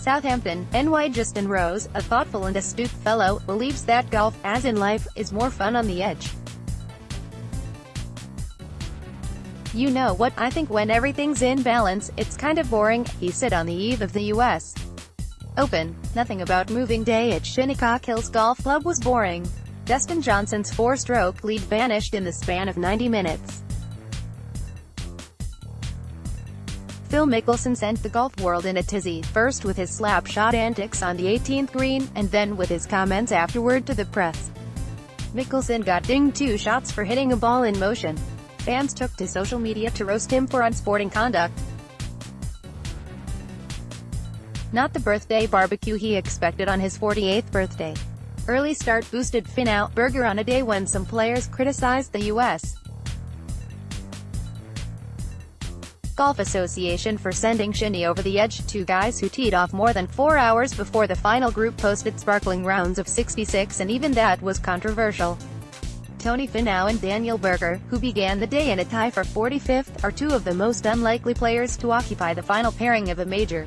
Southampton, NY. Justin Rose, a thoughtful and astute fellow, believes that golf, as in life, is more fun on the edge. "You know what, I think when everything's in balance, it's kind of boring," he said on the eve of the U.S. Open. "Nothing about moving day at Shinnecock Hills Golf Club was boring." Dustin Johnson's four-stroke lead vanished in the span of 90 minutes. Phil Mickelson sent the golf world in a tizzy, first with his slap shot antics on the 18th green, and then with his comments afterward to the press. Mickelson got dinged 2 shots for hitting a ball in motion. Fans took to social media to roast him for unsporting conduct. Not the birthday barbecue he expected on his 48th birthday. Early start boosted Finau Berger on a day when some players criticized the U.S. Golf Association for sending Shinny over the edge. 2 guys who teed off more than 4 hours before the final group posted sparkling rounds of 66, and even that was controversial. Tony Finau and Daniel Berger, who began the day in a tie for 45th, are 2 of the most unlikely players to occupy the final pairing of a major.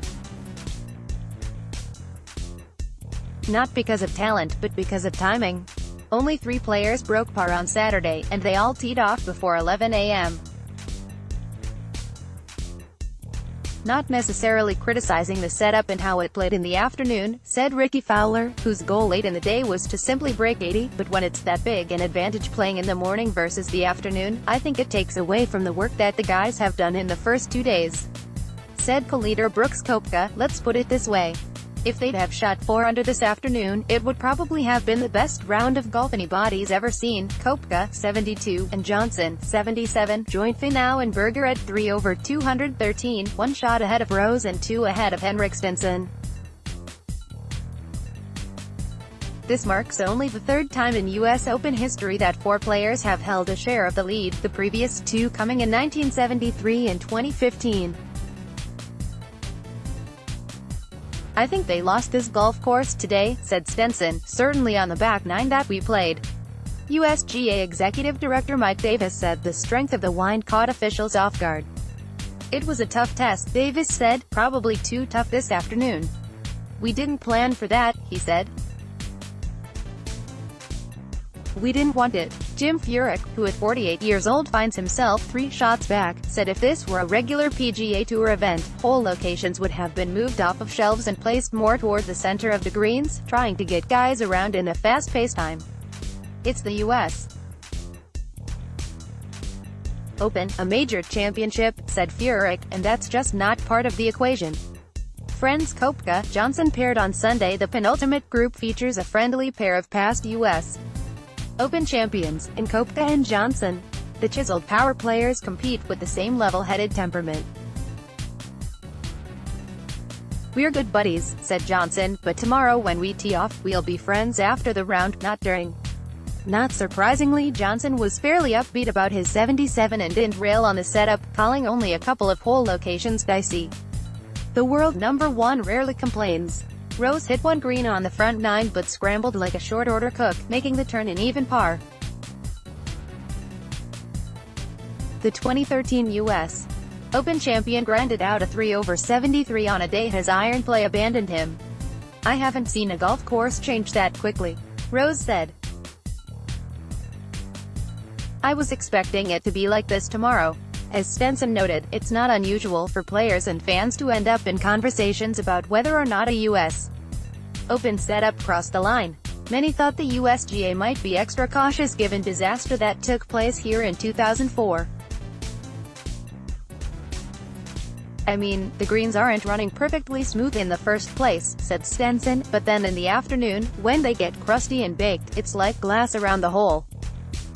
Not because of talent, but because of timing. Only 3 players broke par on Saturday, and they all teed off before 11 a.m. Not necessarily criticizing the setup and how it played in the afternoon, said Ricky Fowler, whose goal late in the day was to simply break 80, but when it's that big an advantage playing in the morning versus the afternoon, I think it takes away from the work that the guys have done in the first 2 days. Said co-leader Brooks Koepka, "Let's put it this way. If they'd have shot 4 under this afternoon, it would probably have been the best round of golf anybody's ever seen." Koepka, 72, and Johnson, 77, joined Finau and Berger at 3 over 213, 1 shot ahead of Rose and 2 ahead of Henrik Stenson. This marks only the 3rd time in U.S. Open history that 4 players have held a share of the lead, the previous 2 coming in 1973 and 2015. "I think they lost this golf course today," said Stenson, "certainly on the back 9 that we played." USGA Executive Director Mike Davis said the strength of the wind caught officials off guard. "It was a tough test," Davis said, "probably too tough this afternoon. We didn't plan for that," he said. "We didn't want it." Jim Furyk, who at 48 years old finds himself 3 shots back, said if this were a regular PGA Tour event, hole locations would have been moved off of shelves and placed more toward the center of the greens, trying to get guys around in a fast-paced time. It's the U.S. Open, a major championship, said Furyk, and that's just not part of the equation. Friends Koepka, Johnson paired on Sunday. The penultimate group features a friendly pair of past U.S. Open champions, in Koepka and Johnson. The chiseled power players compete with the same level-headed temperament. "We're good buddies," said Johnson, "but tomorrow when we tee off, we'll be friends after the round, not during." Not surprisingly, Johnson was fairly upbeat about his 77 and didn't rail on the setup, calling only a couple of hole locations dicey. The world number 1 rarely complains. Rose hit 1 green on the front 9 but scrambled like a short-order cook, making the turn an even par. The 2013 U.S. Open champion grinded out a 3 over 73 on a day his iron play abandoned him. "I haven't seen a golf course change that quickly," Rose said. "I was expecting it to be like this tomorrow." As Stenson noted, it's not unusual for players and fans to end up in conversations about whether or not a U.S. Open setup crossed the line. Many thought the USGA might be extra cautious given disaster that took place here in 2004. "I mean, the greens aren't running perfectly smooth in the first place," said Stenson, "but then in the afternoon, when they get crusty and baked, it's like glass around the hole.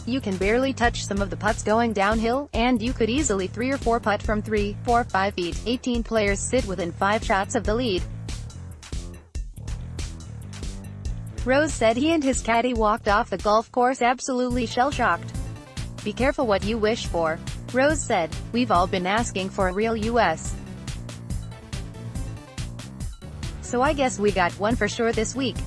You can barely touch some of the putts going downhill, and you could easily 3 or 4 putt from 3, 4, 5 feet. 18 players sit within 5 shots of the lead." Rose said he and his caddy walked off the golf course absolutely shell-shocked. "Be careful what you wish for," Rose said. "We've all been asking for a real U.S. So I guess we got one for sure this week."